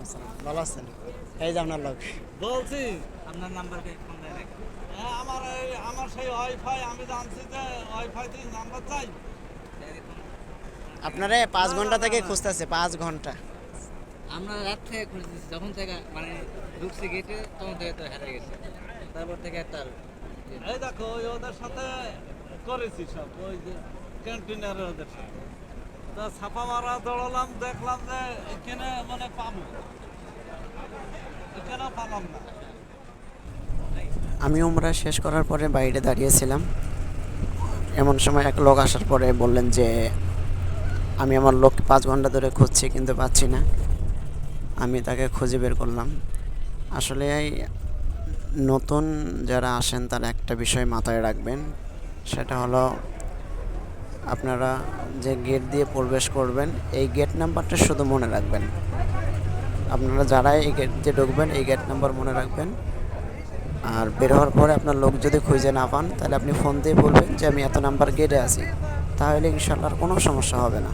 আসসালাম, ভালো আছেন? এই যে আপনার লোক। বলছি আপনার নাম্বারকে ফোন দেয় নাকি? আমার সেই ওয়াইফাই আমি জানছি যে ওয়াইফাই থেকে নাম্বার চাই। ডাইরেক্ট ফোন আপনারে 5 ঘন্টা না, থেকে না। খুঁজতেছে, 5 ঘন্টা। আমরা রাত থেকে খুঁজতেছি, যখন থেকে মানে ঢুকছি গেটে তখন থেকে তো হারিয়ে গেছে। তারপর থেকে একটা এই দেখো ওই ওদের সাথে করেছি সব ওই যে ক্যান্টিনারে ওদের সাথে তা ছাপা মারা দৌড়ালাম দেখলাম যে এখানে মানে পাবো এখানে পালাম না। আমি উমরা শেষ করার পরে বাইরে দাঁড়িয়েছিলাম। এমন সময় এক লোক আসার পরে বললেন যে আমি আমার লোককে 5 ঘন্টা ধরে খুঁজছি কিন্তু পাচ্ছি না। আমি তাকে খুঁজে বের করলাম। আসলে এই নতুন যারা আসেন তারা একটা বিষয় মাথায় রাখবেন, সেটা হলো আপনারা যে গেট দিয়ে প্রবেশ করবেন এই গেট নাম্বারটা শুধু মনে রাখবেন। আপনারা যারা এই গেট দিয়ে ঢুকবেন এই গেট নাম্বার মনে রাখবেন। আর বের হওয়ার পরে আপনার লোক যদি খুঁজে না পান তাহলে আপনি ফোন দিয়ে বলবেন যে আমি এত নাম্বার গেটে আছি, তাহলে ইনশাল্লাহ আর কোনো সমস্যা হবে না।